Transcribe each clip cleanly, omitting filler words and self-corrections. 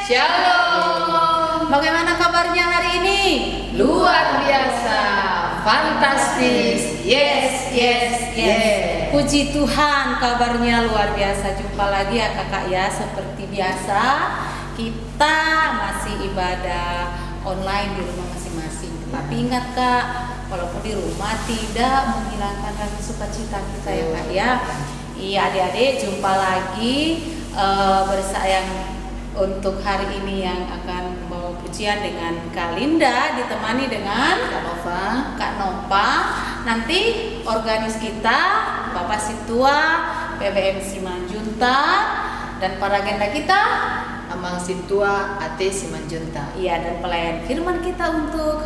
Shalom. Bagaimana kabarnya hari ini? Luar biasa, fantastis. Yes. Puji Tuhan, kabarnya luar biasa. Jumpa lagi ya kakak ya. Seperti biasa kita masih ibadah online di rumah masing-masing. Tapi ingat kak, walaupun di rumah tidak menghilangkan rasa sukacita kita ya kak ya. Iya adik-adik, jumpa lagi bersayang untuk hari ini yang akan membawa pujian dengan Kak Linda, ditemani dengan Kak Nova. Nanti organis kita Bapak Situa, PBM Simanjuntak, dan para agenda kita Amang Situa, Ate Simanjuntak. Iya, dan pelayan firman kita untuk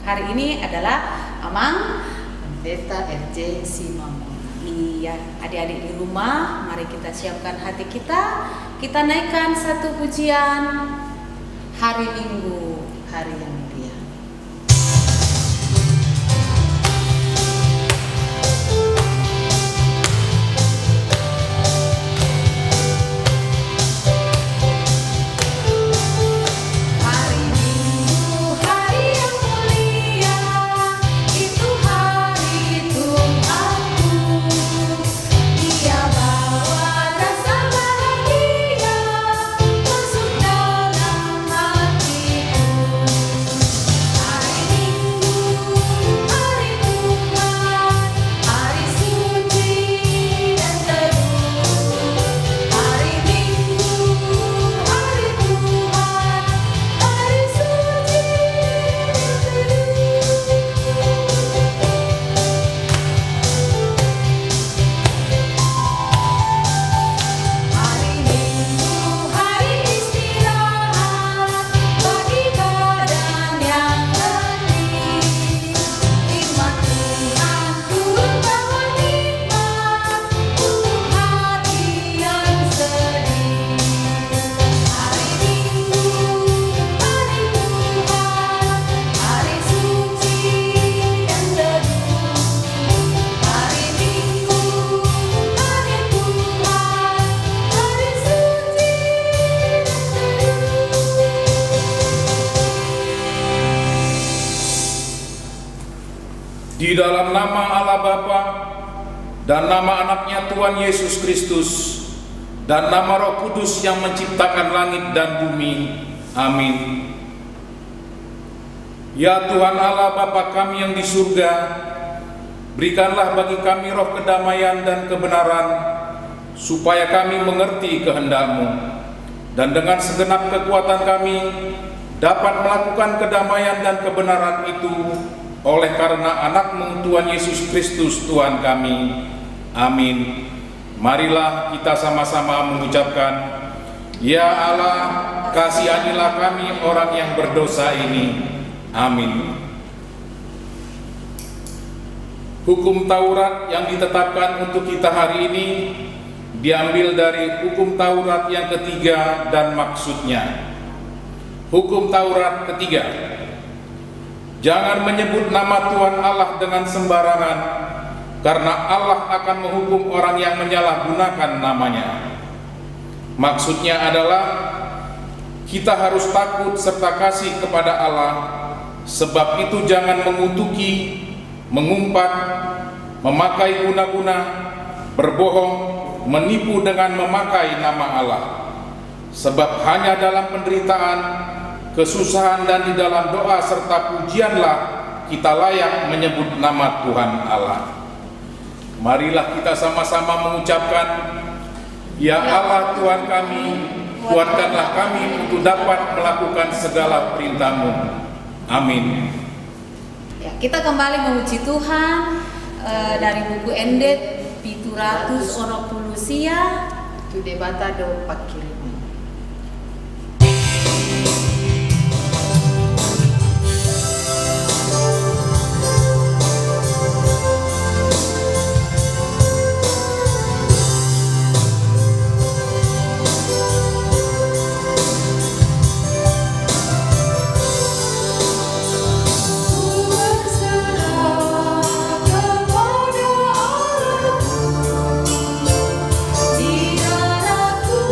hari ini adalah Amang Pendeta RJ Simamon. Iya, adik-adik di rumah, mari kita siapkan hati kita. Kita naikkan satu pujian hari Minggu, Hari yang mulia. Hari Minggu, hari yang mulia, itu hari Tuhanku. Dia bawa rasa bahagia masuk dalam hatiku. Hari Minggu, hari Tuhan, hari suci dan teduh. Hari Minggu, hari Tuhan, hari suci dan Hari Minggu, hari istirahat bagi badan yang letih. Firman Tuhan turun bawa nikmat untuk hati yang sedih. Hari Minggu, hari Tuhan, hari suci dan teduh. Hari Minggu, hari Tuhan, hari suci Di dalam nama Allah Bapa dan nama anaknya Tuhan Yesus Kristus dan nama Roh Kudus yang menciptakan langit dan bumi. Amin. Ya Tuhan Allah Bapa kami yang di surga, berikanlah bagi kami roh kedamaian dan kebenaran, supaya kami mengerti kehendak-Mu, dan dengan segenap kekuatan kami dapat melakukan kedamaian dan kebenaran itu oleh karena anak-Mu Tuhan Yesus Kristus Tuhan kami. Amin. Marilah kita sama-sama mengucapkan, Ya Allah, kasihanilah kami orang yang berdosa ini. Amin. Hukum Taurat yang ditetapkan untuk kita hari ini diambil dari hukum Taurat yang ketiga dan maksudnya. Hukum Taurat ketiga: jangan menyebut nama Tuhan Allah dengan sembarangan, karena Allah akan menghukum orang yang menyalahgunakan namanya. Maksudnya adalah kita harus takut serta kasih kepada Allah. Sebab itu jangan mengutuki, mengumpat, memakai guna-guna, berbohong, menipu dengan memakai nama Allah. Sebab hanya dalam penderitaan, kesusahan dan di dalam doa serta pujianlah kita layak menyebut nama Tuhan Allah. Marilah kita sama-sama mengucapkan, Ya Allah Tuhan kami, kuatkanlah kami untuk dapat melakukan segala perintah-Mu. Amin. Ya, kita kembali memuji Tuhan dari buku Endet Pituratus Oro Pulusia Tu debata do pakirimu. Di darahku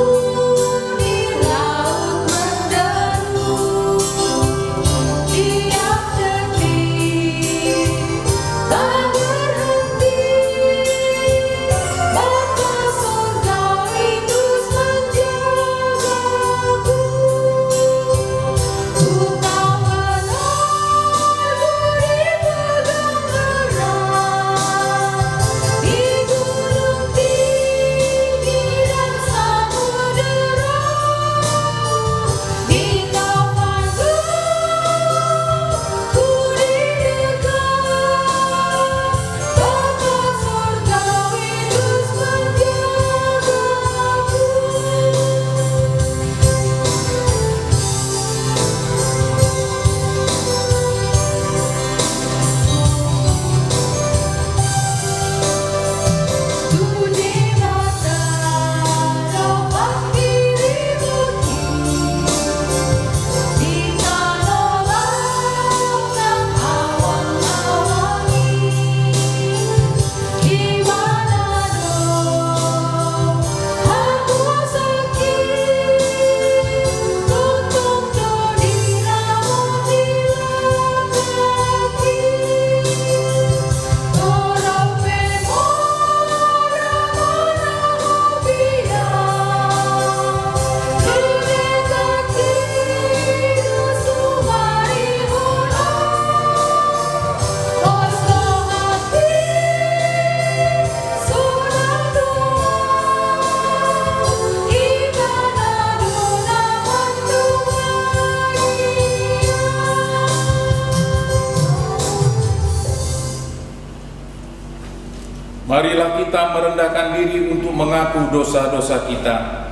Marilah kita merendahkan diri untuk mengaku dosa-dosa kita.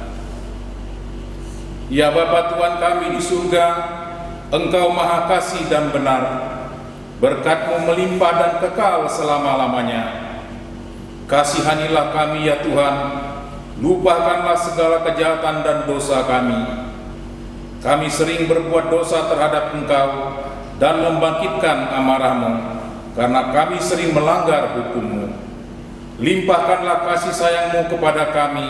Ya Bapa Tuhan kami di surga, Engkau Maha Kasih dan benar, berkat-Mu melimpah dan kekal selama-lamanya. Kasihanilah kami ya Tuhan, lupakanlah segala kejahatan dan dosa kami. Kami sering berbuat dosa terhadap Engkau dan membangkitkan amarah-Mu, karena kami sering melanggar hukum-Mu. Limpahkanlah kasih sayang-Mu kepada kami,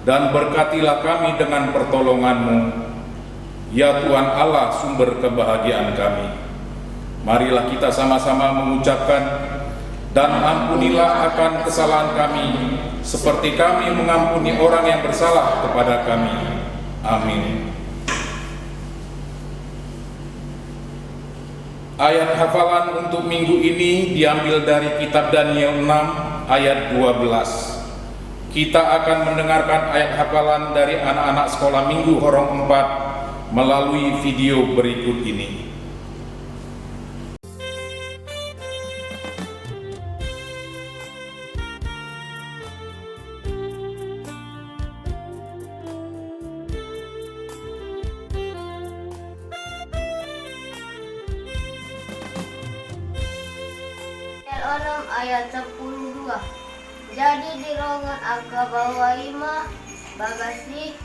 dan berkatilah kami dengan pertolongan-Mu. Ya Tuhan Allah, sumber kebahagiaan kami. Marilah kita sama-sama mengucapkan, dan ampunilah akan kesalahan kami, seperti kami mengampuni orang yang bersalah kepada kami. Amin. Ayat hafalan untuk minggu ini diambil dari kitab Daniel 6 ayat 12. Kita akan mendengarkan ayat hafalan dari anak-anak sekolah minggu Horong 4 melalui video berikut ini. Al-An'am ayat 12. Jadi dirongan aga bawa ima bagasi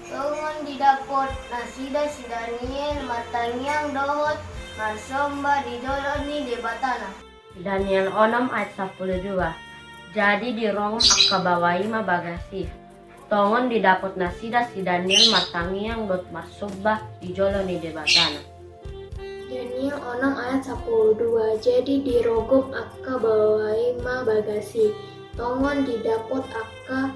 tongon didapot nasida si Daniel matangyang dohot marsomba dijoloni di batana. Daniel 6 ayat 12. Jadi dirongan aga bawa ima bagasi tongon didapot nasida si Daniel matangyang dot marsomba dijoloni di batana. Daniel 6 ayat 12. Jadi dirogom akka bawai ma bagasi tongon didapot akka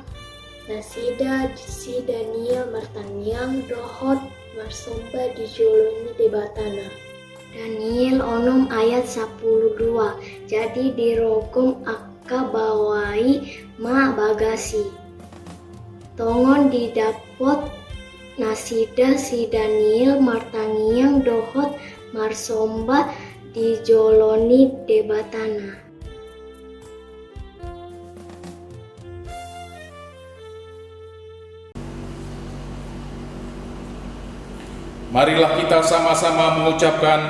nasida si Daniel martangyang dohot marsomba dijoloni debatana. Daniel 6 ayat 12. Jadi dirogom akka bawai ma bagasi tongon didapot nasida si Daniel martangyang dohot marsomba dijoloni debatana. Marilah kita sama-sama mengucapkan,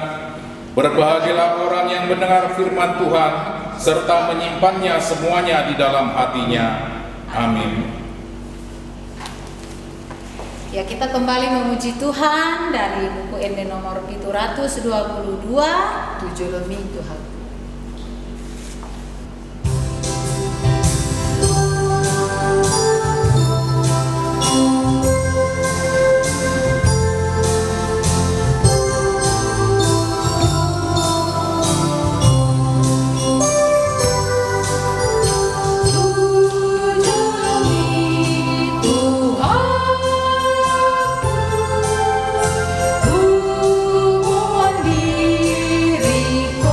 berbahagialah orang yang mendengar firman Tuhan serta menyimpannya semuanya di dalam hatinya. Amin. Ya, kita kembali memuji Tuhan dari buku ND nomor 722, Tujolomi Tuhan. Ku mohon diriku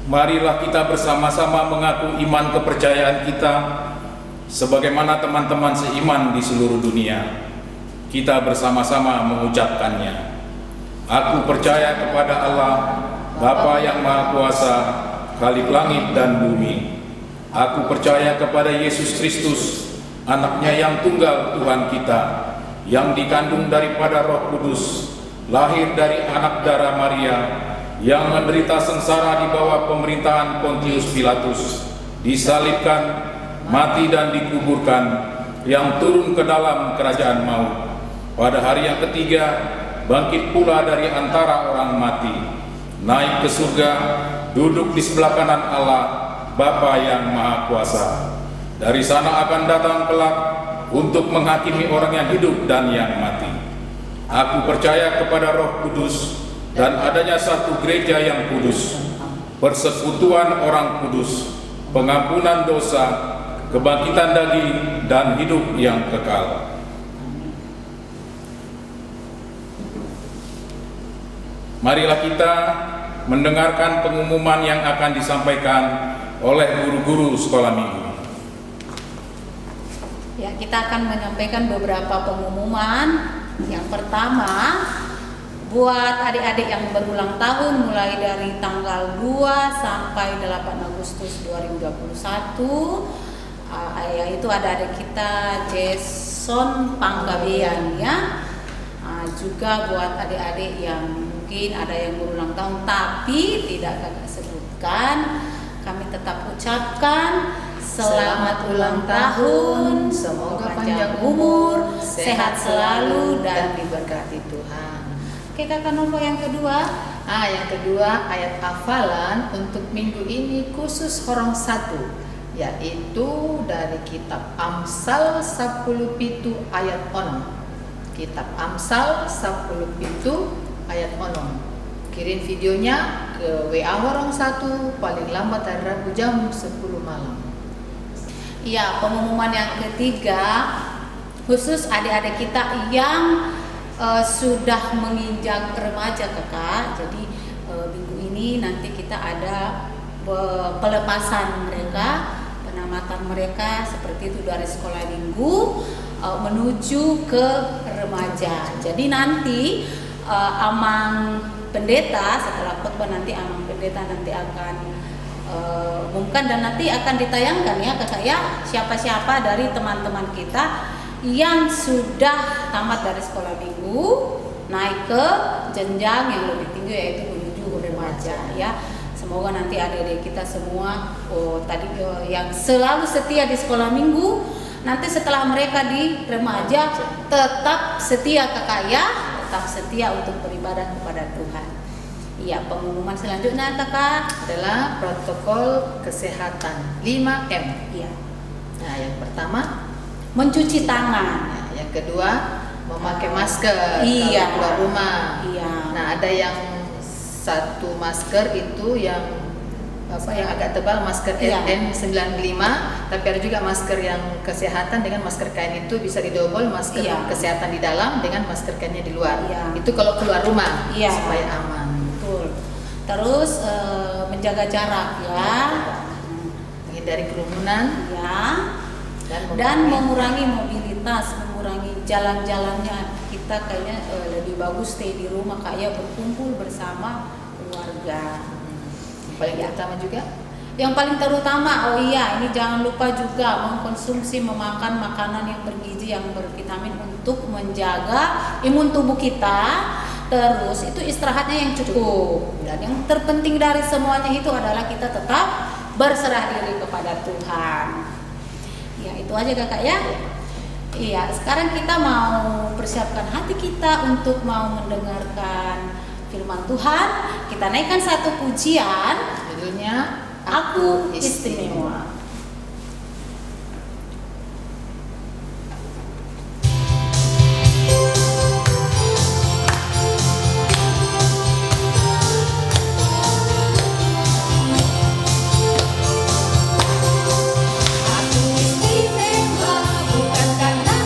marilah kita bersama-sama mengaku iman kepercayaan kita sebagaimana teman-teman seiman di seluruh dunia. Kita bersama-sama mengucapkannya. Aku percaya kepada Allah, Bapa yang Maha Kuasa, Khalik langit dan bumi. Aku percaya kepada Yesus Kristus, Anaknya yang tunggal Tuhan kita, yang dikandung daripada Roh Kudus, lahir dari anak darah Maria, yang menderita sengsara di bawah pemerintahan Pontius Pilatus, disalibkan, mati dan dikuburkan, yang turun ke dalam kerajaan maut. Pada hari yang ketiga, bangkit pula dari antara orang mati, naik ke surga, duduk di sebelah kanan Allah, Bapa yang Maha Kuasa. Dari sana akan datang kelak untuk menghakimi orang yang hidup dan yang mati. Aku percaya kepada Roh Kudus dan adanya satu gereja yang kudus, persekutuan orang kudus, pengampunan dosa, kebangkitan daging, dan hidup yang kekal. Marilah kita mendengarkan pengumuman yang akan disampaikan oleh guru-guru sekolah minggu. Ya, kita akan menyampaikan beberapa pengumuman. Yang pertama, buat adik-adik yang berulang tahun mulai dari tanggal 2 sampai 8 Agustus 2021, yaitu ada adik kita Jason Panggabean ya. Juga buat adik-adik yang mungkin ada yang berulang tahun tapi tidak kakak sebutkan, kami tetap ucapkan selamat ulang tahun, semoga panjang umur, sehat selalu dan diberkati Tuhan. Oke Kakak Novo, yang kedua. Yang kedua ayat hafalan untuk minggu ini khusus Horong 1, yaitu dari kitab Amsal 10 pitu ayat 6. Kitab Amsal 10 pitu ayat 6. Kirim videonya ke WA Horong 1 paling lambat hari Rabu jam 10 malam. Iya, pengumuman yang ketiga khusus adik-adik kita yang sudah menginjak remaja kakak. Jadi minggu ini nanti kita ada pelepasan mereka, penamatan mereka seperti itu dari sekolah minggu menuju ke remaja. Jadi nanti Amang Pendeta setelah khotbah nanti Amang Pendeta nanti akan umumkan dan nanti akan ditayangkan ya kakak ya, siapa-siapa dari teman-teman kita yang sudah tamat dari sekolah minggu naik ke jenjang yang lebih tinggi yaitu menuju remaja ya. Semoga nanti adik-adik kita semua yang selalu setia di sekolah minggu nanti setelah mereka di remaja tetap setia kakak ya, tetap setia untuk beribadah kepada Tuhan. Iya, pengumuman selanjutnya kakak adalah protokol kesehatan 5M. Iya. Nah, yang pertama mencuci tangan. Nah, yang kedua memakai masker Iya. kalau keluar rumah. Iya. Nah, ada yang satu masker itu yang yang agak tebal, masker Iya. N95, tapi ada juga masker yang kesehatan dengan masker kain itu bisa didobel, masker Iya. kesehatan di dalam dengan masker kainnya di luar. Iya. Itu kalau keluar rumah Iya. supaya aman. Betul. Terus menjaga jarak ya. Menghindari kerumunan Ya. dan mengurangi mobilitas, mengurangi jalan-jalannya. Kita kayaknya lebih bagus stay di rumah kayak berkumpul bersama keluarga. paling Ya. utama juga. Yang paling terutama, ini jangan lupa juga mengkonsumsi, memakan makanan yang bergizi, yang bervitamin untuk menjaga imun tubuh kita. Terus itu istirahatnya yang cukup. Dan yang terpenting dari semuanya itu adalah kita tetap berserah diri kepada Tuhan. Ya, itu aja kakak ya. Iya, sekarang kita mau persiapkan hati kita untuk mau mendengarkan firman Tuhan. Kita naikkan satu pujian, Judulnya Aku Istimewa. Bukan karena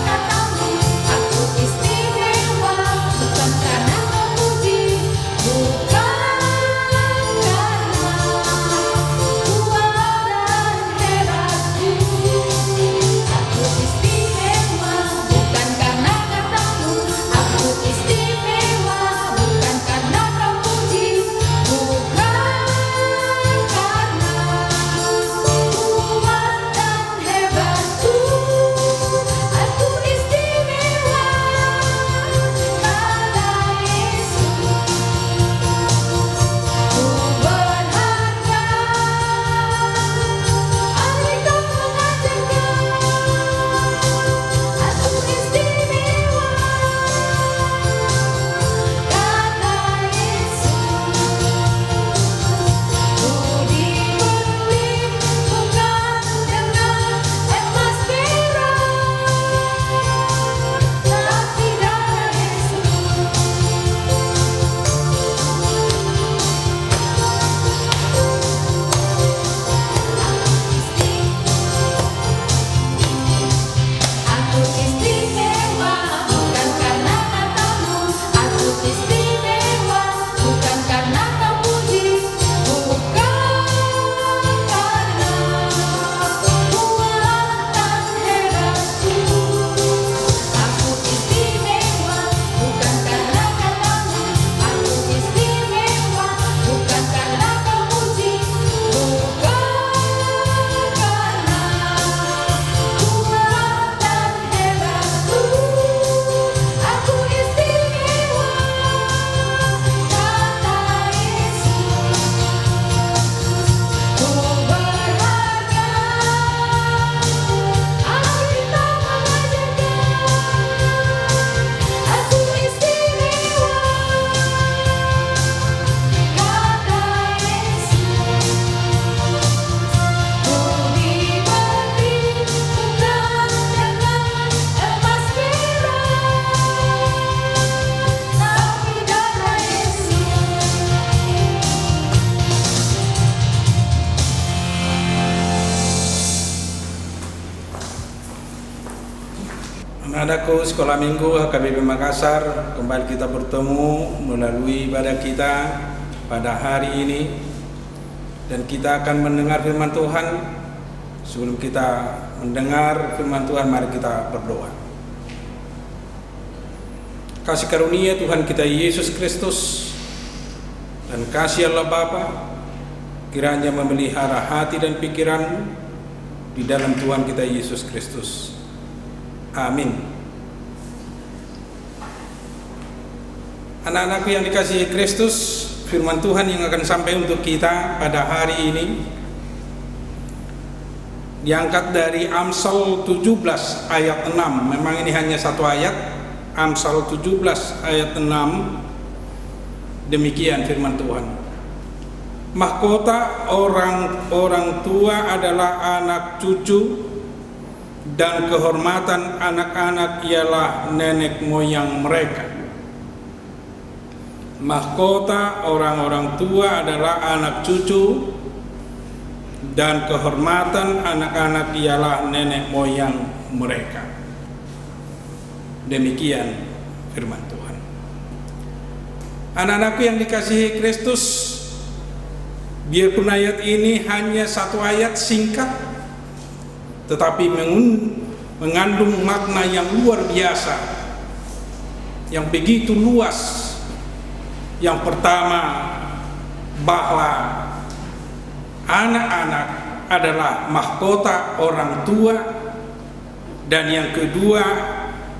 Anak-anakku sekolah minggu HKBP Makassar, kembali kita bertemu melalui ibadah kita pada hari ini, dan kita akan mendengar firman Tuhan. Sebelum kita mendengar firman Tuhan, mari kita berdoa. Kasih karunia Tuhan kita Yesus Kristus dan kasih Allah Bapa kiranya memelihara hati dan pikiran di dalam Tuhan kita Yesus Kristus. Amin. Anak-anakku yang dikasihi Kristus, firman Tuhan yang akan sampai untuk kita pada hari ini diangkat dari Amsal 17 ayat 6. Memang ini hanya satu ayat, Amsal 17 ayat 6. Demikian firman Tuhan. Mahkota orang tua adalah anak cucu, dan kehormatan anak-anak ialah nenek moyang mereka. Mahkota orang-orang tua adalah anak cucu, dan kehormatan anak-anak ialah nenek moyang mereka. Demikian firman Tuhan. Anak-anakku yang dikasihi Kristus, biarpun ayat ini hanya satu ayat singkat, tetapi mengandung makna yang luar biasa, yang begitu luas. Yang pertama, bahwa anak-anak adalah mahkota orang tua, dan yang kedua,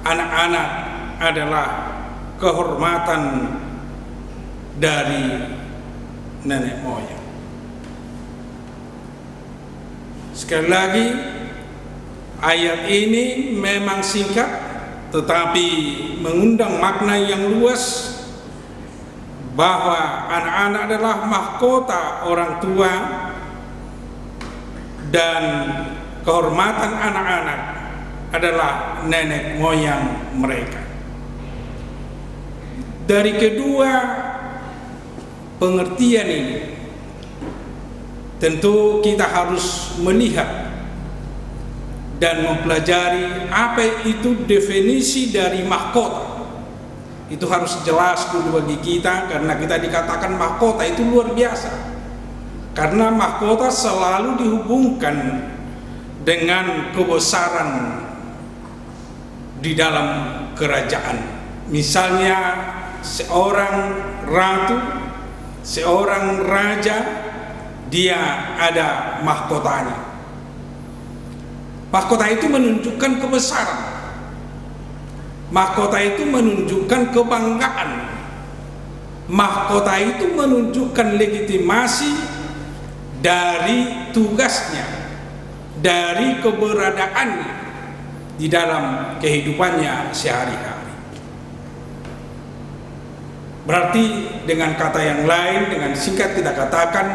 anak-anak adalah kehormatan dari nenek moyang. Sekali lagi, ayat ini memang singkat tetapi mengundang makna yang luas, bahwa anak-anak adalah mahkota orang tua dan kehormatan anak-anak adalah nenek moyang mereka. Dari kedua pengertian ini, tentu kita harus melihat dan mempelajari apa itu definisi dari mahkota. Itu harus jelas dulu bagi kita, karena kita dikatakan mahkota itu luar biasa. Karena mahkota selalu dihubungkan dengan kebesaran di dalam kerajaan. Misalnya seorang ratu, seorang raja, dia ada mahkotanya. Mahkota itu menunjukkan kebesaran. Mahkota itu menunjukkan kebanggaan. Mahkota itu menunjukkan legitimasi dari tugasnya, dari keberadaannya di dalam kehidupannya sehari-hari. Berarti dengan kata yang lain, dengan singkat kita katakan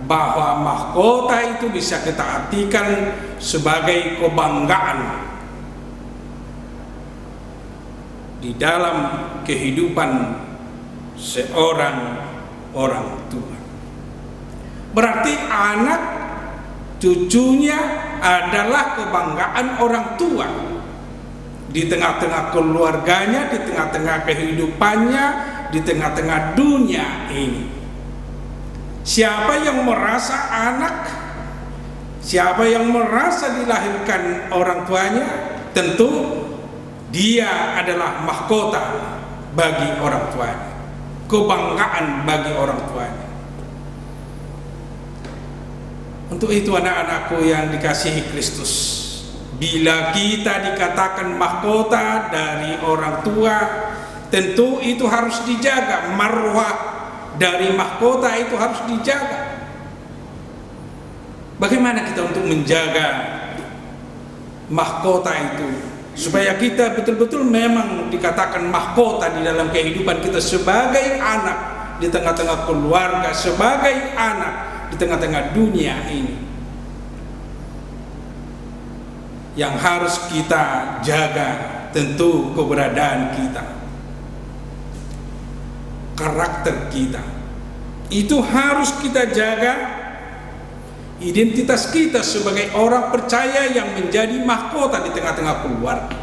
bahwa mahkota itu bisa kita artikan sebagai kebanggaan di dalam kehidupan seorang orang tua. Berarti anak cucunya adalah kebanggaan orang tua di tengah-tengah keluarganya, di tengah-tengah kehidupannya, di tengah-tengah dunia ini. Siapa yang merasa anak, siapa yang merasa dilahirkan orang tuanya, tentu dia adalah mahkota bagi orang tuanya, kebanggaan bagi orang tuanya. Untuk itu anak-anakku yang dikasihi Kristus, bila kita dikatakan mahkota dari orang tua, tentu itu harus dijaga. Marwah dari mahkota itu harus dijaga. Bagaimana kita untuk menjaga mahkota itu, supaya kita betul-betul memang dikatakan mahkota di dalam kehidupan kita sebagai anak di tengah-tengah keluarga, sebagai anak di tengah-tengah dunia ini. Yang harus kita jaga tentu keberadaan kita, karakter kita. Itu harus kita jaga. Identitas kita sebagai orang percaya yang menjadi mahkota di tengah-tengah keluarga.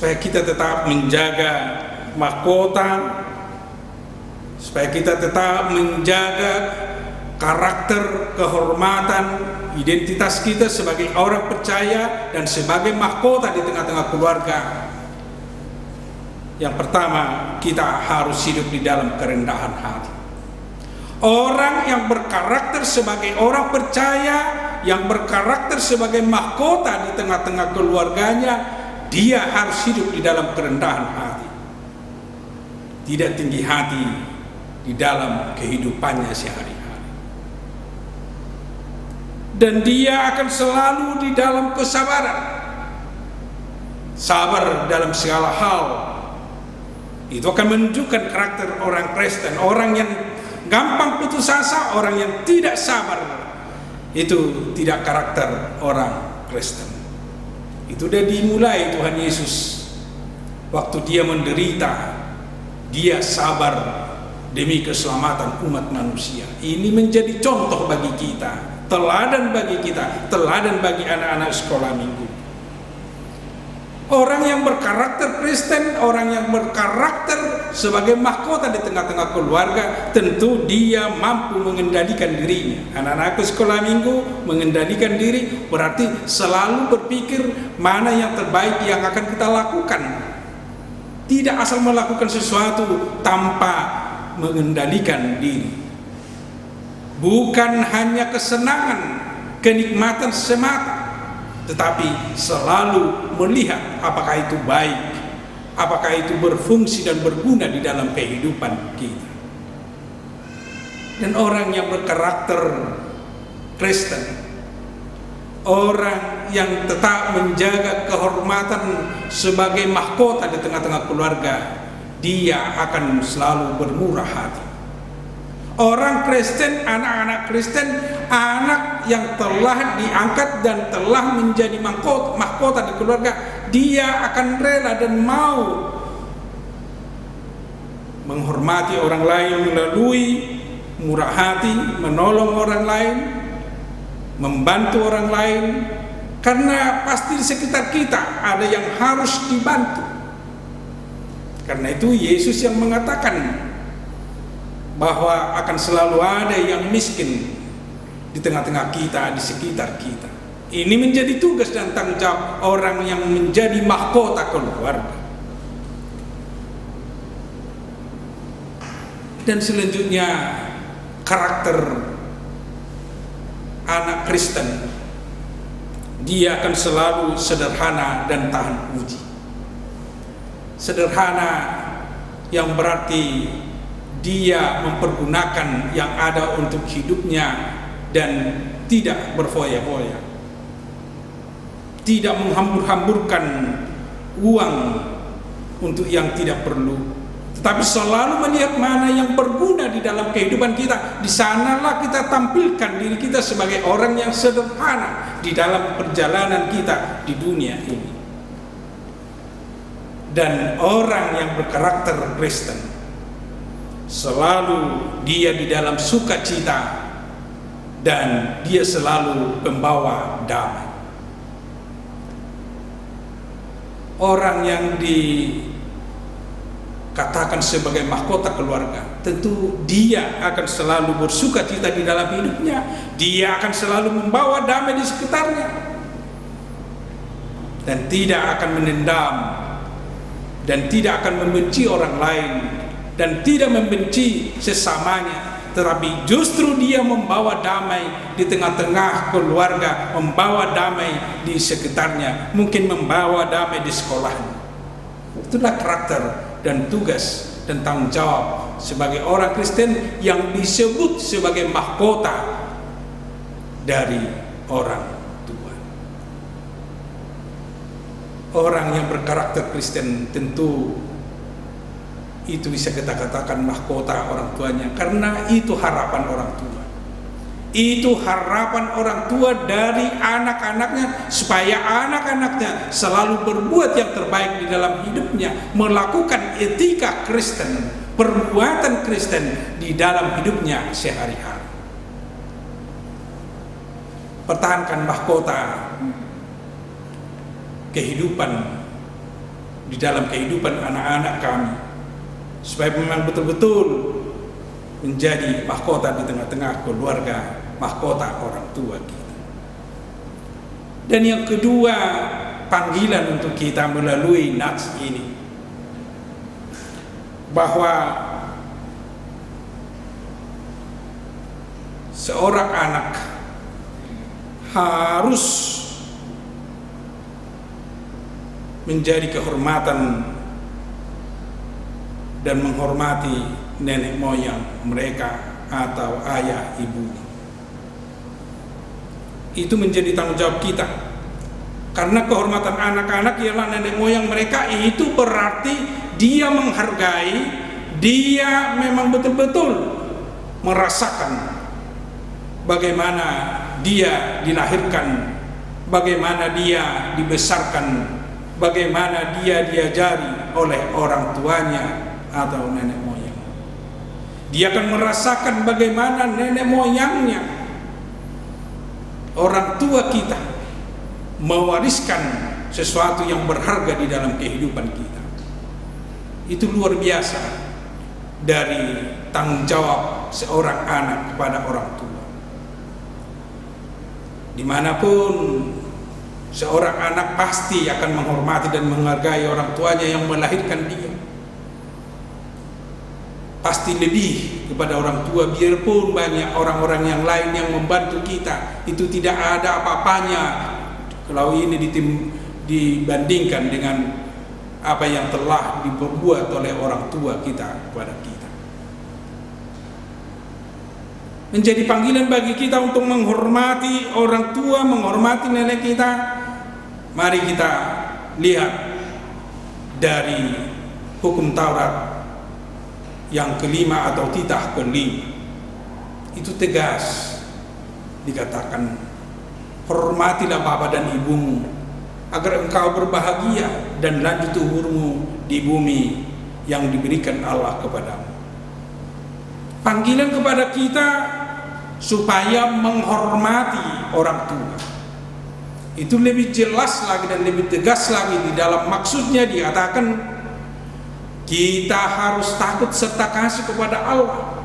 supaya kita tetap menjaga mahkota, supaya kita tetap menjaga karakter, kehormatan, identitas kita sebagai orang percaya dan sebagai mahkota di tengah-tengah keluarga. Yang pertama, kita harus hidup di dalam kerendahan hati. Orang yang berkarakter sebagai orang percaya, yang berkarakter sebagai mahkota di tengah-tengah keluarganya, dia harus hidup di dalam kerendahan hati, tidak tinggi hati di dalam kehidupannya sehari-hari. Dan dia akan selalu di dalam kesabaran, sabar dalam segala hal. Itu akan menunjukkan karakter orang Kristen. Orang yang gampang putus asa, orang yang tidak sabar, itu tidak karakter orang Kristen. Itu sudah dimulai Tuhan Yesus waktu dia menderita, dia sabar demi keselamatan umat manusia. Ini menjadi contoh bagi kita, teladan bagi kita, teladan bagi anak-anak sekolah minggu. Orang yang berkarakter Kristen, orang yang berkarakter sebagai mahkota di tengah-tengah keluarga, tentu dia mampu mengendalikan dirinya. Anak-anak sekolah minggu mengendalikan diri berarti selalu berpikir mana yang terbaik yang akan kita lakukan. Tidak asal melakukan sesuatu tanpa mengendalikan diri. Bukan hanya kesenangan, kenikmatan semata, tetapi selalu melihat apakah itu baik, apakah itu berfungsi dan berguna di dalam kehidupan kita. Dan orang yang berkarakter Kristen, orang yang tetap menjaga kehormatan sebagai mahkota di tengah-tengah keluarga, dia akan selalu bermurah hati. Orang Kristen, anak-anak Kristen, anak yang telah diangkat dan telah menjadi mahkota di keluarga, dia akan rela dan mau menghormati orang lain melalui murah hati, menolong orang lain, membantu orang lain, karena pasti di sekitar kita ada yang harus dibantu. Karena itu Yesus yang mengatakan bahwa akan selalu ada yang miskin di tengah-tengah kita, di sekitar kita. Ini menjadi tugas dan tanggung jawab orang yang menjadi mahkota keluarga. Dan selanjutnya, karakter anak Kristen, dia akan selalu sederhana dan tahan uji. Sederhana yang berarti dia mempergunakan yang ada untuk hidupnya dan tidak berfoya-foya, tidak menghambur-hamburkan uang untuk yang tidak perlu, tetapi selalu melihat mana yang berguna di dalam kehidupan kita. Di sanalah kita tampilkan diri kita sebagai orang yang sederhana di dalam perjalanan kita di dunia ini. Dan orang yang berkarakter Kristen, selalu dia di dalam sukacita dan dia selalu membawa damai. Orang yang dikatakan sebagai mahkota keluarga, tentu dia akan selalu bersukacita di dalam hidupnya. Dia akan selalu membawa damai di sekitarnya dan tidak akan menendam dan tidak akan membenci orang lain dan tidak membenci sesamanya, tetapi justru dia membawa damai di tengah-tengah keluarga, membawa damai di sekitarnya, mungkin membawa damai di sekolahnya. Itulah karakter dan tugas dan tanggung jawab sebagai orang Kristen yang disebut sebagai mahkota dari orang tua. Orang yang berkarakter Kristen tentu itu bisa kita katakan mahkota orang tuanya, karena itu harapan orang tua. Itu harapan orang tua dari anak-anaknya, supaya anak-anaknya selalu berbuat yang terbaik di dalam hidupnya, melakukan etika Kristen, perbuatan Kristen di dalam hidupnya sehari-hari. Pertahankan mahkota kehidupan di dalam kehidupan anak-anak kami, supaya memang betul-betul menjadi mahkota di tengah-tengah keluarga, mahkota orang tua kita. Dan yang kedua, panggilan untuk kita melalui nats ini, bahwa seorang anak harus menjadi kehormatan dan menghormati nenek moyang mereka atau ayah ibu. Itu menjadi tanggung jawab kita, karena kehormatan anak-anak ialah nenek moyang mereka. Itu berarti dia menghargai, dia memang betul-betul merasakan bagaimana dia dilahirkan, bagaimana dia dibesarkan, bagaimana dia diajari oleh orang tuanya atau nenek moyang. Dia akan merasakan bagaimana nenek moyangnya, orang tua kita, mewariskan sesuatu yang berharga di dalam kehidupan kita. Itu luar biasa dari tanggung jawab seorang anak kepada orang tua. Dimanapun seorang anak pasti akan menghormati dan menghargai orang tuanya yang melahirkan dia. Pasti lebih kepada orang tua, biarpun banyak orang-orang yang lain yang membantu kita, itu tidak ada apa-apanya kalau ini dibandingkan dengan apa yang telah diperbuat oleh orang tua kita kepada kita. Menjadi panggilan bagi kita untuk menghormati orang tua, menghormati nenek kita. Mari kita lihat dari hukum Taurat yang kelima atau titah kelima. Itu tegas dikatakan, hormatilah bapa dan ibumu agar engkau berbahagia dan lanjut umurmu di bumi yang diberikan Allah kepadamu. Panggilan kepada kita supaya menghormati orang tua. Itu lebih jelas lagi dan lebih tegas lagi di dalam maksudnya dikatakan kita harus takut serta kasih kepada Allah.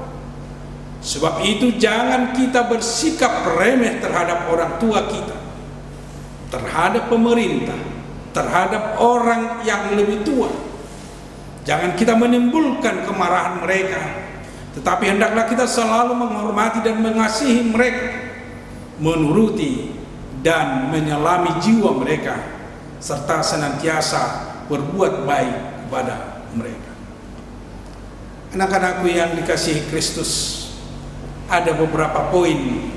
Sebab itu jangan kita bersikap remeh terhadap orang tua kita, terhadap pemerintah, terhadap orang yang lebih tua. Jangan kita menimbulkan kemarahan mereka, tetapi hendaklah kita selalu menghormati dan mengasihi mereka, menuruti dan menyelami jiwa mereka, serta senantiasa berbuat baik kepada mereka. Anak-anakku yang dikasihi Kristus, ada beberapa poin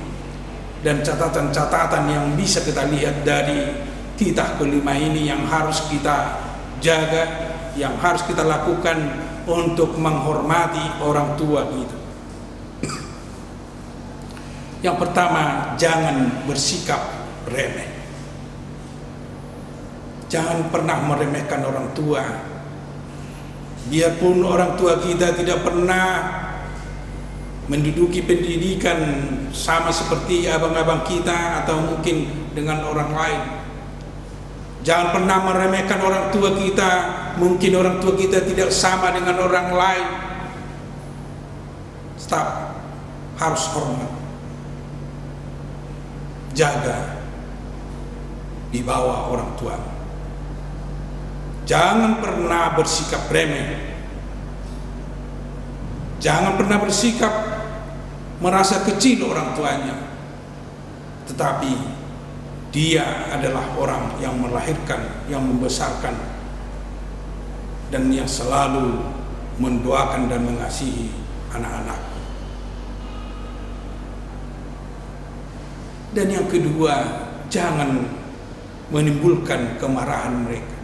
dan catatan-catatan yang bisa kita lihat dari titah kelima ini yang harus kita jaga, yang harus kita lakukan untuk menghormati orang tua kita. Yang pertama, jangan bersikap remeh. Jangan pernah meremehkan orang tua. Biarpun orang tua kita tidak pernah menduduki pendidikan sama seperti abang-abang kita atau mungkin dengan orang lain. Jangan pernah meremehkan orang tua kita. Mungkin orang tua kita tidak sama dengan orang lain. Stop. Harus hormat. Jaga di bawah orang tua. Jangan pernah bersikap remeh. Jangan pernah bersikap merasa kecil orang tuanya. Tetapi dia adalah orang yang melahirkan, yang membesarkan, dan yang selalu mendoakan dan mengasihi anak-anak. Dan yang kedua, jangan menimbulkan kemarahan mereka.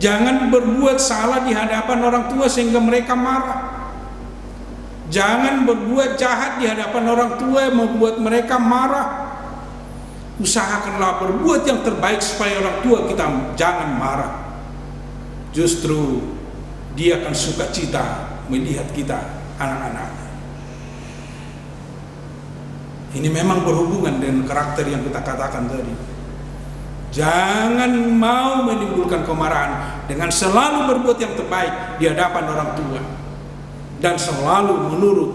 Jangan berbuat salah di hadapan orang tua sehingga mereka marah. Jangan berbuat jahat di hadapan orang tua membuat mereka marah. Usahakanlah berbuat yang terbaik supaya orang tua kita jangan marah. Justru dia akan sukacita melihat kita anak-anaknya. Ini memang berhubungan dengan karakter yang kita katakan tadi. Jangan mau menimbulkan kemarahan dengan selalu berbuat yang terbaik di hadapan orang tua dan selalu menurut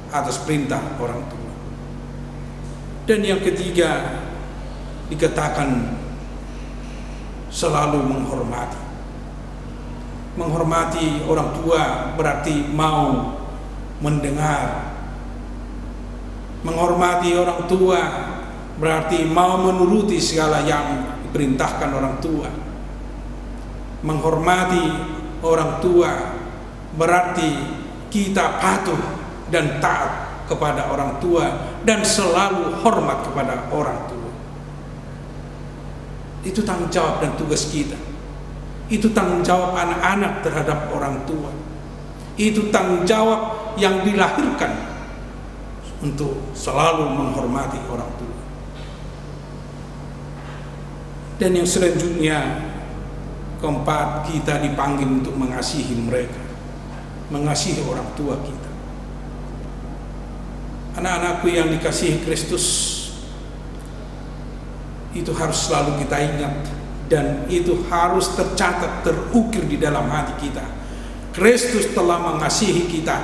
atas perintah orang tua. Dan yang ketiga dikatakan selalu menghormati. Menghormati orang tua berarti mau mendengar. Menghormati orang tua berarti mau menuruti segala yang diperintahkan orang tua. Menghormati orang tua berarti kita patuh dan taat kepada orang tua dan selalu hormat kepada orang tua. Itu tanggung jawab dan tugas kita. Itu tanggung jawab anak-anak terhadap orang tua. Itu tanggung jawab yang dilahirkan untuk selalu menghormati orang tua. Dan yang selanjutnya, keempat, kita dipanggil untuk mengasihi mereka, mengasihi orang tua kita. Anak-anakku yang dikasihi Kristus, itu harus selalu kita ingat dan itu harus tercatat, terukir di dalam hati kita. Kristus telah mengasihi kita,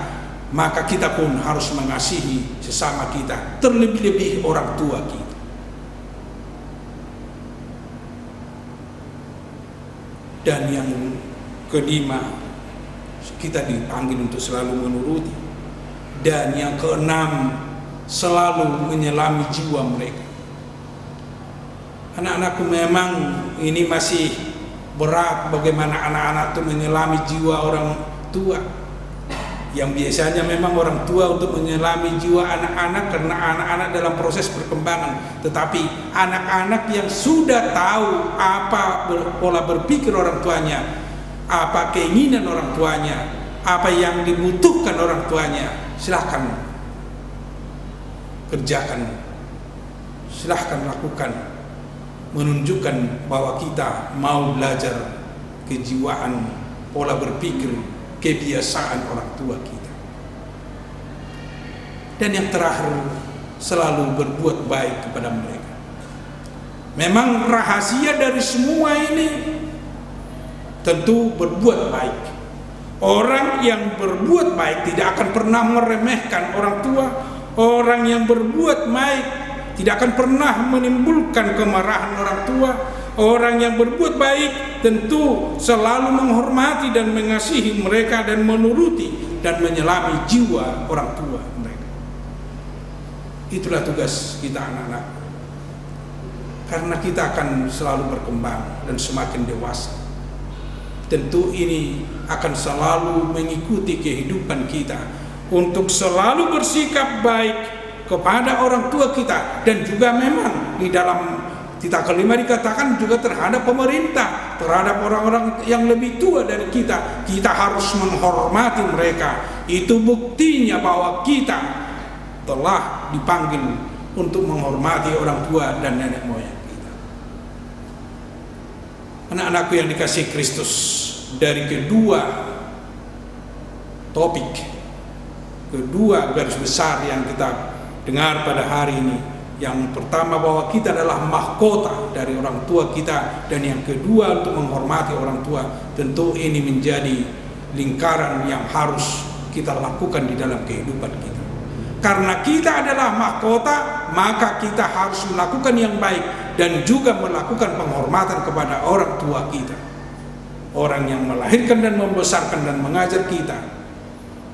maka kita pun harus mengasihi sesama kita, terlebih-lebih orang tua kita. Dan yang kelima, kita dipanggil untuk selalu menuruti. Dan yang keenam, selalu menyelami jiwa mereka. Anak-anakku, memang ini masih berat bagaimana anak-anak itu menyelami jiwa orang tua. Yang biasanya memang orang tua untuk menyelami jiwa anak-anak karena anak-anak dalam proses perkembangan. Tetapi anak-anak yang sudah tahu apa pola berpikir orang tuanya, apa keinginan orang tuanya, apa yang dibutuhkan orang tuanya, silahkan kerjakan, silahkan lakukan, menunjukkan bahwa kita mau belajar kejiwaan, pola berpikir, kebiasaan orang tua kita. Dan yang terakhir, selalu berbuat baik kepada mereka. Memang rahasia dari semua ini tentu berbuat baik. Orang yang berbuat baik tidak akan pernah meremehkan orang tua. Orang yang berbuat baik tidak akan pernah menimbulkan kemarahan orang tua. Orang yang berbuat baik tentu selalu menghormati dan mengasihi mereka dan menuruti dan menyelami jiwa orang tua mereka. Itulah tugas kita anak-anak. Karena kita akan selalu berkembang dan semakin dewasa. Tentu ini akan selalu mengikuti kehidupan kita untuk selalu bersikap baik kepada orang tua kita dan juga memang di dalam Tita kelima dikatakan juga terhadap pemerintah, terhadap orang-orang yang lebih tua dari kita. Kita harus menghormati mereka. Itu buktinya bahwa kita telah dipanggil untuk menghormati orang tua dan nenek moyang kita. Anak-anakku yang dikasihi Kristus, dari kedua topik, kedua garis besar yang kita dengar pada hari ini. Yang pertama bahwa kita adalah mahkota dari orang tua kita, dan yang kedua untuk menghormati orang tua. Tentu ini menjadi lingkaran yang harus kita lakukan di dalam kehidupan kita. Karena kita adalah mahkota, maka kita harus melakukan yang baik dan juga melakukan penghormatan kepada orang tua kita. Orang yang melahirkan dan membesarkan dan mengajar kita,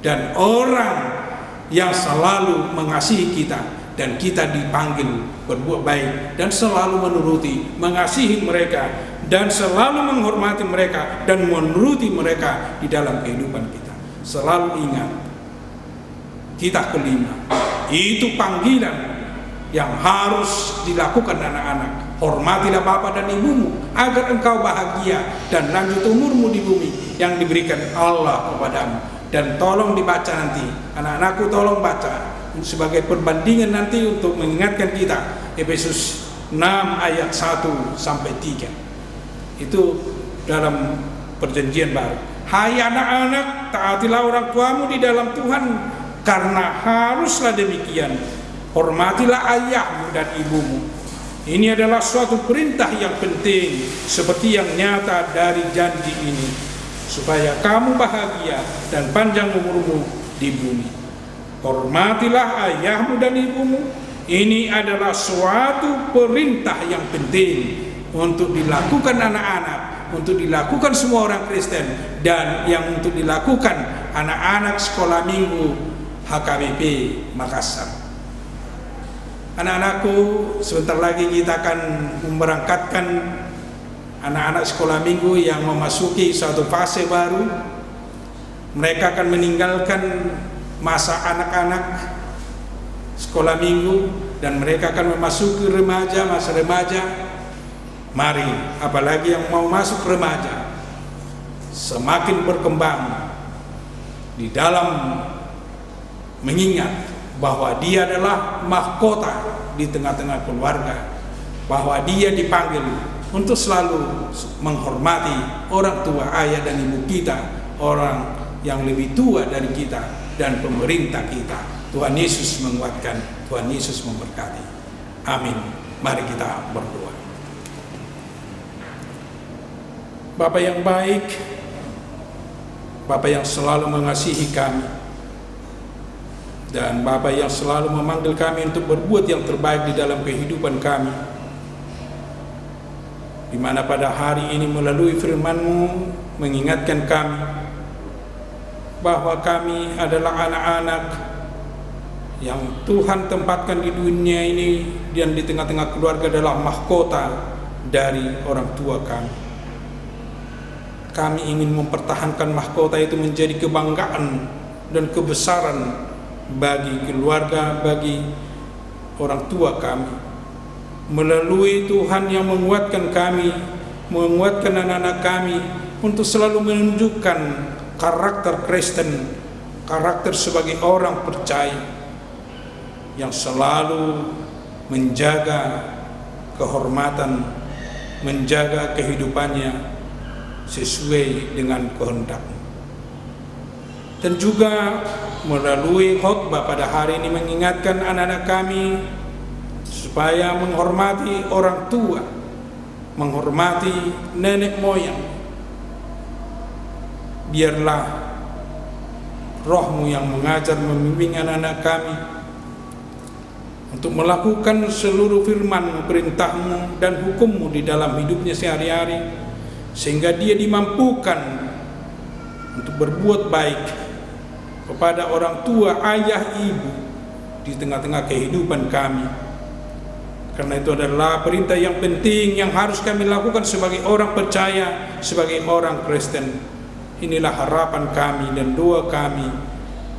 dan orang yang selalu mengasihi kita. Dan kita dipanggil berbuat baik dan selalu menuruti, mengasihi mereka dan selalu menghormati mereka dan menuruti mereka di dalam kehidupan kita. Selalu ingat, kita kelima, itu panggilan yang harus dilakukan anak-anak. Hormatilah bapa dan ibumu agar engkau bahagia dan lanjut umurmu di bumi yang diberikan Allah kepadamu. Dan tolong dibaca nanti, anak-anakku tolong baca sebagai perbandingan nanti untuk mengingatkan kita. Efesus 6 ayat 1 sampai 3. Itu dalam perjanjian baru. Hai anak-anak, taatilah orang tuamu di dalam Tuhan, karena haruslah demikian. Hormatilah ayahmu dan ibumu. Ini adalah suatu perintah yang penting, seperti yang nyata dari janji ini, supaya kamu bahagia dan panjang umurmu di bumi. Hormatilah ayahmu dan ibumu. Ini adalah suatu perintah yang penting untuk dilakukan anak-anak, untuk dilakukan semua orang Kristen, dan yang untuk dilakukan anak-anak sekolah minggu HKBP Makassar. Anak-anakku, sebentar lagi kita akan memberangkatkan anak-anak sekolah minggu yang memasuki suatu fase baru. Mereka akan meninggalkan masa anak-anak sekolah minggu dan mereka akan memasuki remaja, masa remaja. Mari, apalagi yang mau masuk remaja, semakin berkembang di dalam mengingat bahwa dia adalah mahkota di tengah-tengah keluarga, bahwa dia dipanggil untuk selalu menghormati orang tua, ayah dan ibu kita, orang yang lebih tua dari kita, dan pemerintah kita. Tuhan Yesus menguatkan, Tuhan Yesus memberkati. Amin. Mari kita berdoa. Bapa yang baik, Bapa yang selalu mengasihi kami, dan Bapa yang selalu memanggil kami untuk berbuat yang terbaik di dalam kehidupan kami, di mana pada hari ini melalui firman-Mu mengingatkan kami bahwa kami adalah anak-anak yang Tuhan tempatkan di dunia ini, dan di tengah-tengah keluarga adalah mahkota dari orang tua kami. Kami ingin mempertahankan mahkota itu menjadi kebanggaan dan kebesaran bagi keluarga, bagi orang tua kami. Melalui Tuhan yang menguatkan kami, menguatkan anak-anak kami untuk selalu menunjukkan karakter Kristen, karakter sebagai orang percaya yang selalu menjaga kehormatan, menjaga kehidupannya sesuai dengan kehendak-Mu. Dan juga melalui khotbah pada hari ini mengingatkan anak-anak kami supaya menghormati orang tua, menghormati nenek moyang. Biarlah Roh-Mu yang mengajar, membimbing anak-anak kami untuk melakukan seluruh firman, perintah-Mu dan hukum-Mu di dalam hidupnya sehari-hari, sehingga dia dimampukan untuk berbuat baik kepada orang tua, ayah, ibu di tengah-tengah kehidupan kami. Karena itu adalah perintah yang penting yang harus kami lakukan sebagai orang percaya, sebagai orang Kristen. Inilah harapan kami dan doa kami.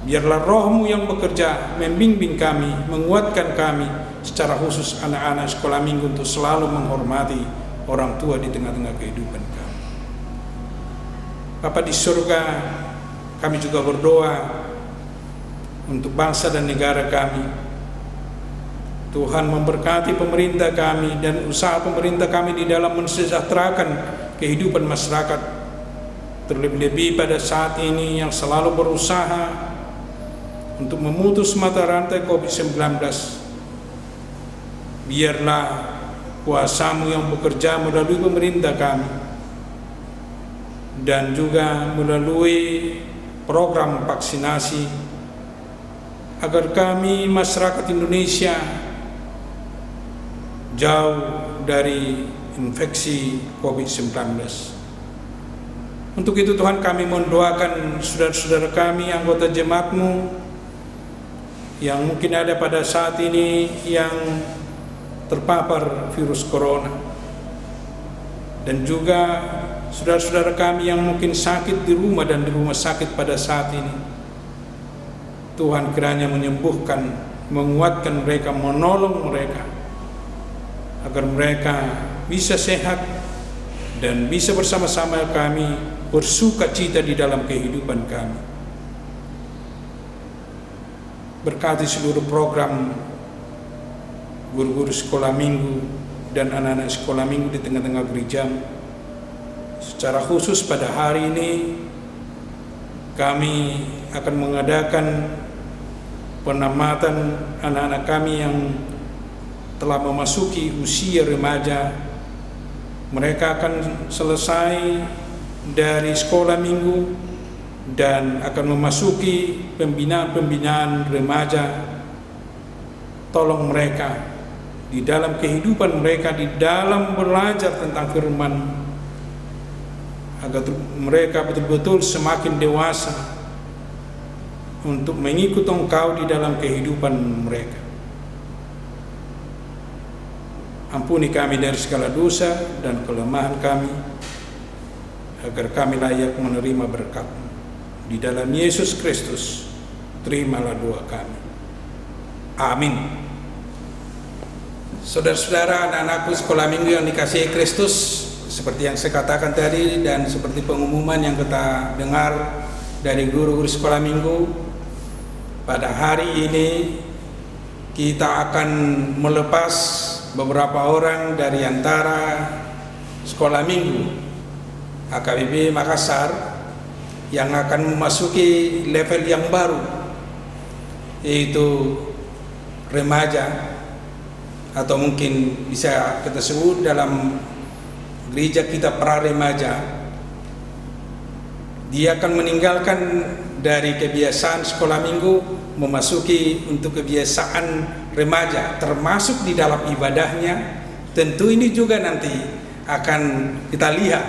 Biarlah Roh-Mu yang bekerja membimbing kami, menguatkan kami, secara khusus anak-anak sekolah minggu, untuk selalu menghormati orang tua di tengah-tengah kehidupan kami. Bapa di surga, kami juga berdoa untuk bangsa dan negara kami. Tuhan memberkati pemerintah kami dan usaha pemerintah kami di dalam mensejahterakan kehidupan masyarakat, terlebih-lebih pada saat ini yang selalu berusaha untuk memutus mata rantai COVID-19. Biarlah kuasa-Mu yang bekerja melalui pemerintah kami dan juga melalui program vaksinasi, agar kami masyarakat Indonesia jauh dari infeksi COVID-19. Untuk itu Tuhan, kami mendoakan saudara-saudara kami, anggota jemaat-Mu yang mungkin ada pada saat ini yang terpapar virus corona, dan juga saudara-saudara kami yang mungkin sakit di rumah dan di rumah sakit pada saat ini. Tuhan kiranya menyembuhkan, menguatkan mereka, menolong mereka, agar mereka bisa sehat dan bisa bersama-sama kami bersuka cita di dalam kehidupan kami. Berkati seluruh program guru-guru sekolah minggu dan anak-anak sekolah minggu di tengah-tengah gereja. Secara khusus pada hari ini kami akan mengadakan penamatan anak-anak kami yang telah memasuki usia remaja, mereka akan selesai dari sekolah minggu dan akan memasuki pembinaan remaja. Tolong mereka di dalam kehidupan mereka, di dalam belajar tentang firman, agar mereka betul-betul semakin dewasa untuk mengikut Engkau di dalam kehidupan mereka. Ampuni kami dari segala dosa dan kelemahan kami, agar kami layak menerima berkat-Mu. Di dalam Yesus Kristus, terimalah doa kami. Amin. Saudara-saudara, anak-anakku sekolah minggu yang dikasihi Kristus, seperti yang saya katakan tadi dan seperti pengumuman yang kita dengar dari guru-guru sekolah minggu, pada hari ini kita akan melepas beberapa orang dari antara sekolah minggu HKBP Makassar yang akan memasuki level yang baru, yaitu remaja, atau mungkin bisa kita sebut dalam gereja kita pra-remaja. Dia akan meninggalkan dari kebiasaan sekolah minggu memasuki untuk kebiasaan remaja, termasuk di dalam ibadahnya. Tentu ini juga nanti akan kita lihat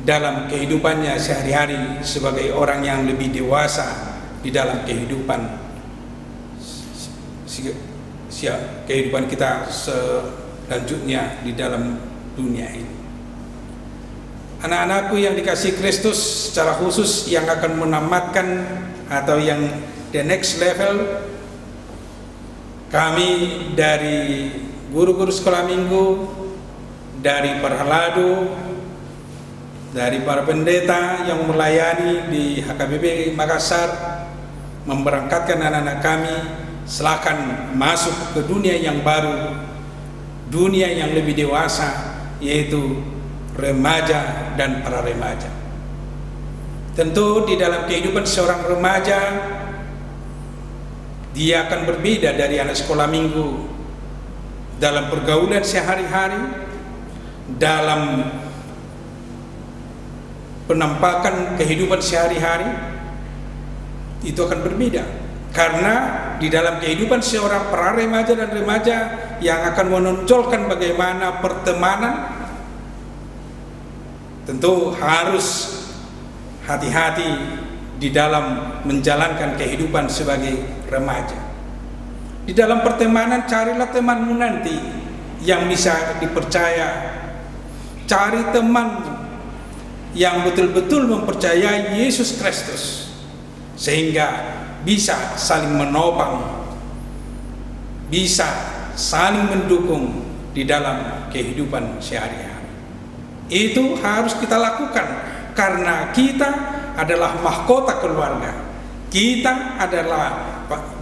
dalam kehidupannya sehari-hari sebagai orang yang lebih dewasa di dalam kehidupan kita selanjutnya di dalam dunia ini. Anak-anakku yang dikasihi Kristus, secara khusus yang akan menamatkan atau yang the next level, kami dari guru-guru sekolah minggu, dari Perhalado, dari para pendeta yang melayani di HKBP Makassar, memberangkatkan anak-anak kami. Silakan masuk ke dunia yang baru, dunia yang lebih dewasa, yaitu remaja dan para remaja. Tentu di dalam kehidupan seorang remaja, dia akan berbeda dari anak sekolah minggu dalam pergaulan sehari-hari, dalam penampakan kehidupan sehari-hari, itu akan berbeda. Karena di dalam kehidupan seorang para remaja dan remaja yang akan menonjolkan bagaimana pertemanan, tentu harus hati-hati di dalam menjalankan kehidupan sebagai remaja. Di dalam pertemanan, carilah temanmu nanti yang bisa dipercaya. Cari teman yang betul-betul mempercayai Yesus Kristus, sehingga bisa saling menopang, bisa saling mendukung di dalam kehidupan sehari-hari. Itu harus kita lakukan karena kita adalah mahkota keluarga. Kita adalah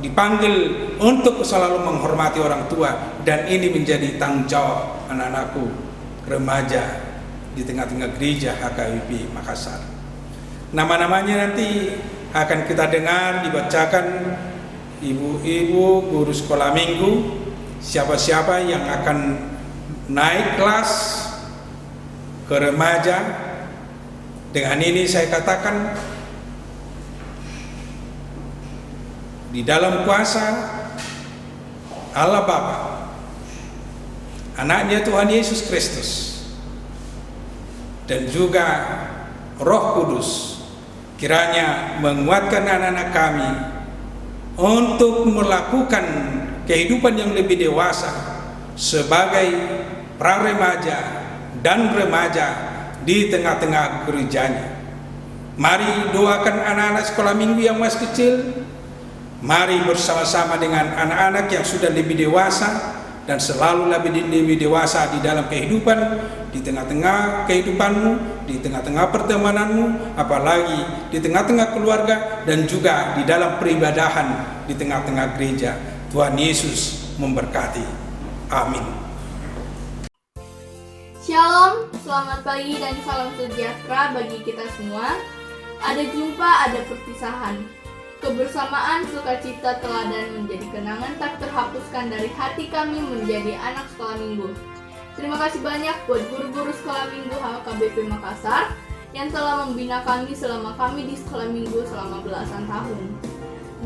dipanggil untuk selalu menghormati orang tua, dan ini menjadi tanggung jawab anak-anakku remaja di tengah-tengah gereja HKBP Makassar. Nama-namanya nanti akan kita dengar dibacakan ibu-ibu guru sekolah minggu, siapa-siapa yang akan naik kelas ke remaja. Dengan ini saya katakan, di dalam kuasa Allah Bapa, anaknya Tuhan Yesus Kristus, dan juga Roh Kudus, kiranya menguatkan anak-anak kami untuk melakukan kehidupan yang lebih dewasa sebagai pra-remaja dan remaja di tengah-tengah gerejanya. Mari doakan anak-anak sekolah minggu yang masih kecil. Mari bersama-sama dengan anak-anak yang sudah lebih dewasa dan selalu lebih dewasa di dalam kehidupan, di tengah-tengah kehidupanmu, di tengah-tengah pertemananmu, apalagi di tengah-tengah keluarga, dan juga di dalam peribadahan di tengah-tengah gereja. Tuhan Yesus memberkati. Amin. Shalom, selamat pagi dan salam sejahtera bagi kita semua. Ada jumpa, ada perpisahan. Kebersamaan, sukacita, teladan menjadi kenangan tak terhapuskan dari hati kami menjadi anak sekolah minggu. Terima kasih banyak buat guru-guru sekolah minggu HKBP Makassar yang telah membina kami selama kami di sekolah minggu selama belasan tahun.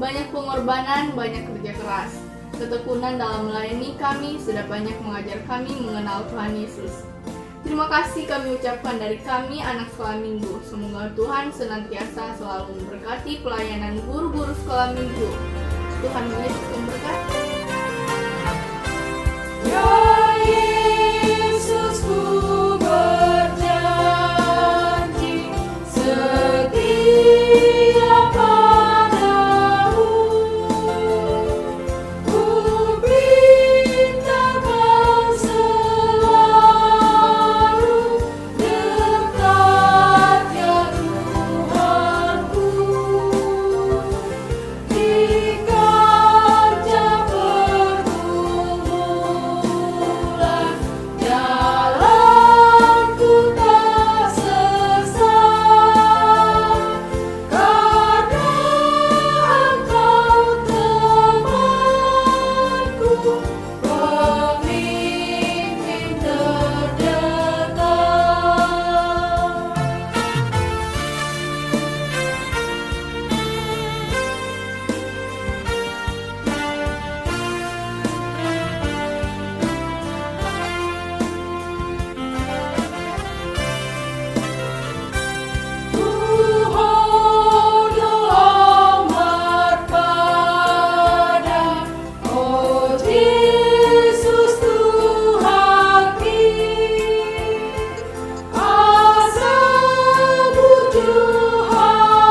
Banyak pengorbanan, banyak kerja keras. Ketekunan dalam melayani kami sudah banyak mengajar kami mengenal Tuhan Yesus. Terima kasih kami ucapkan dari kami anak sekolah minggu. Semoga Tuhan senantiasa selalu memberkati pelayanan guru-guru sekolah minggu. Tuhan Yesus memberkati. Ya Yesus, ku berjanji setia padamu. Ku beritakan selalu dekat ya Tuhanku. Di kancah pergumulan jalanku tak sesat, karena Engkau temanku, pemimpin terdekat. Tuhan amat pada, oh Yesus Tuhan asa bujuk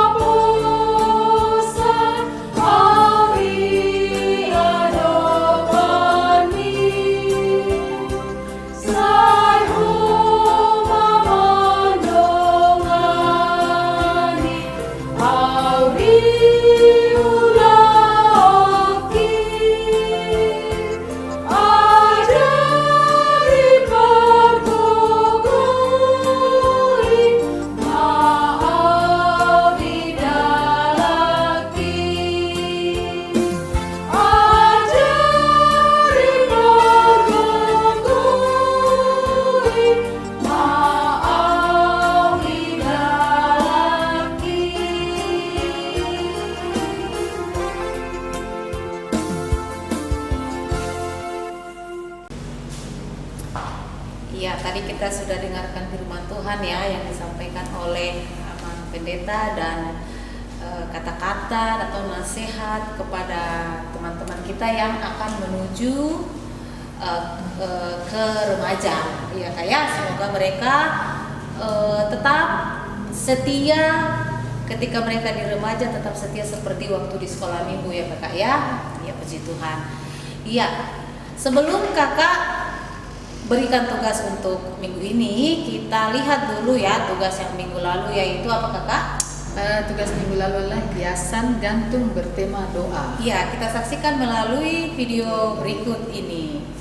hapusan hari adopani. Sai homa mandongani auri ulaki, ajari pergugui maawi dalaki, ajari pergugui maawi dalaki. Iya, tadi kita sudah dengarkan firman Tuhan ya yang disampaikan oleh Aman Pendeta dan kata-kata atau nasihat kepada teman-teman kita yang akan menuju ke remaja. Ya kayak semoga mereka tetap setia ketika mereka di remaja, tetap setia seperti waktu di sekolah minggu ya kakak ya. Ya puji Tuhan. Iya, sebelum kakak berikan tugas untuk minggu ini, kita lihat dulu ya tugas yang minggu lalu, yaitu apa kakak? Tugas minggu lalu adalah hiasan gantung bertema doa. Iya, kita saksikan melalui video berikut ini.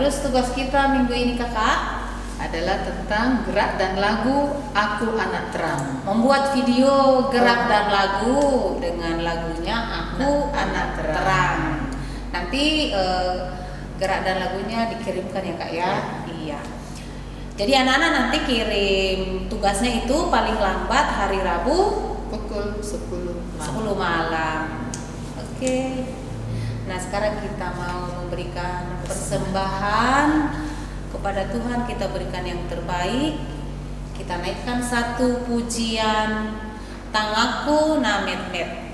terus tugas kita minggu ini kakak adalah tentang gerak dan lagu Aku Anak Terang. membuat video gerak dan lagu dengan lagunya Aku Anak Terang. Nanti gerak dan lagunya dikirimkan ya kak ya. Iya. Jadi anak-anak nanti kirim tugasnya itu paling lambat hari Rabu Pukul 10 malam. Oke. Nah sekarang kita mau memberikan persembahan kepada Tuhan, kita berikan yang terbaik. Kita naikkan satu pujian Tangaku Namet-met.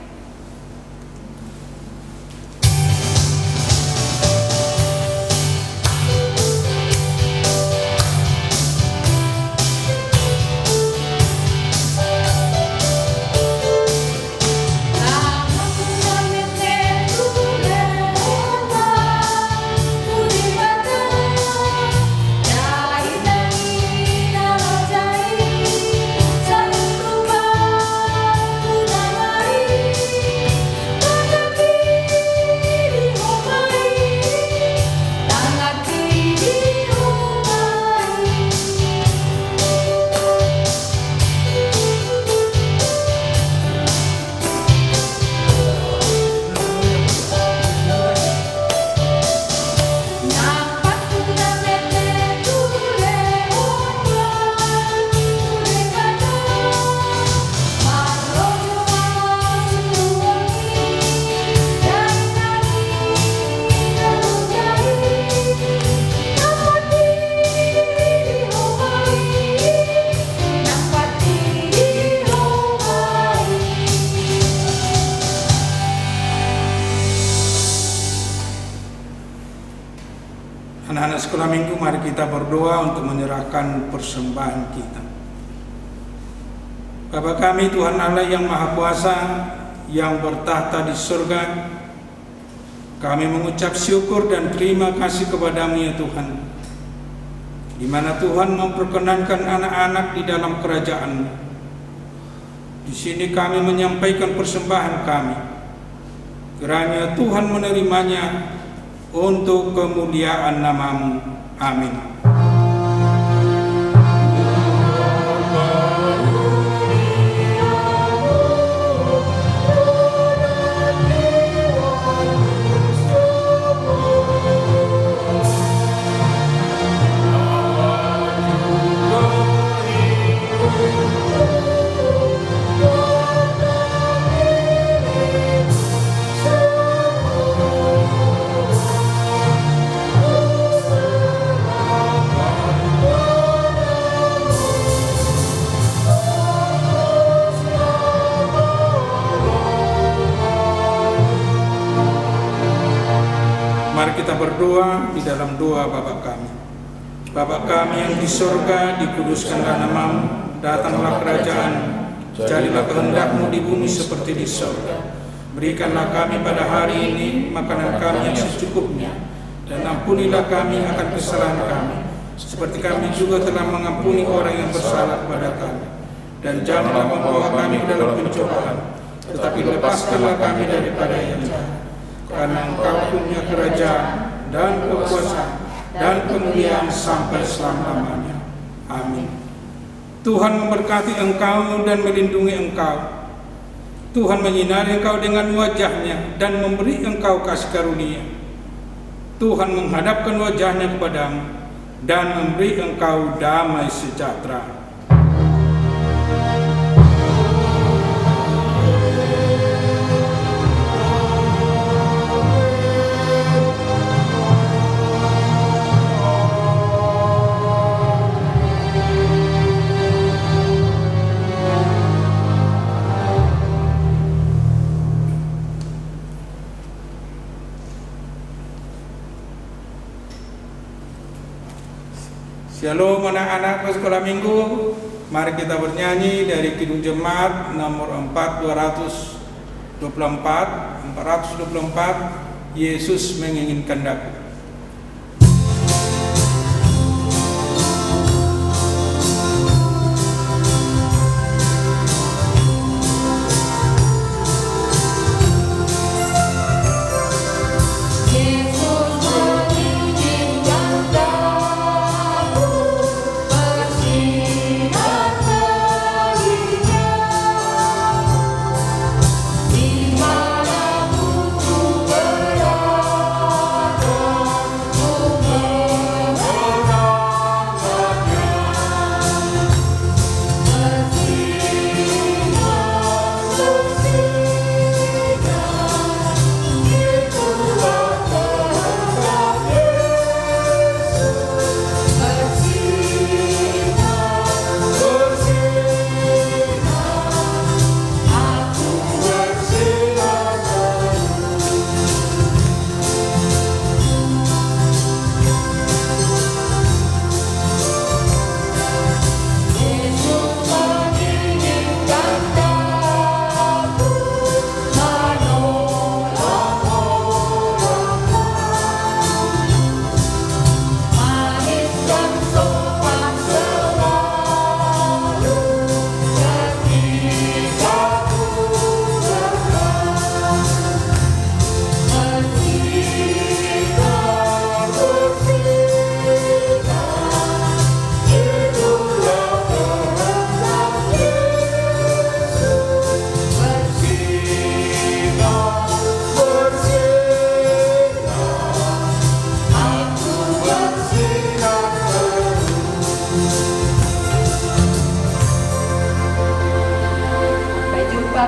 Anak-anak sekolah minggu, mari kita berdoa untuk menyerahkan persembahan kita. Bapa kami Tuhan Allah yang Maha Kuasa, yang bertahta di surga, kami mengucap syukur dan terima kasih kepadamu ya Tuhan, di mana Tuhan memperkenankan anak-anak di dalam kerajaan-Mu. Di sini kami menyampaikan persembahan kami, kiranya Tuhan menerimanya untuk kemuliaan nama-Mu. Amin. Mari kita berdoa di dalam doa Bapa kami. Bapa kami yang di surga, dikuduskanlah nama-Mu, datanglah kerajaan-Mu, jadilah kehendak-Mu di bumi seperti di surga. Berikanlah kami pada hari ini makanan kami yang secukupnya, dan ampunilah kami akan kesalahan kami, seperti kami juga telah mengampuni orang yang bersalah kepada kami. Dan janganlah membawa kami ke dalam pencobaan, tetapi lepaskanlah kami daripada yang jahat. Karena Engkau punya kerajaan dan kekuasaan dan kemuliaan sampai selama-lamanya. Amin. Tuhan memberkati engkau dan melindungi engkau. Tuhan menyinari engkau dengan wajah-Nya dan memberi engkau kasih karunia. Tuhan menghadapkan wajah-Nya kepadamu dan memberi engkau damai sejahtera. Shalom anak-anak sekolah minggu. Mari kita bernyanyi dari Kidung Jemaat nomor 424, Yesus menginginkan daku. Yesus menginginkan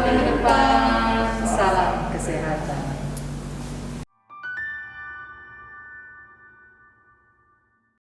minggu depan. Salam kesehatan.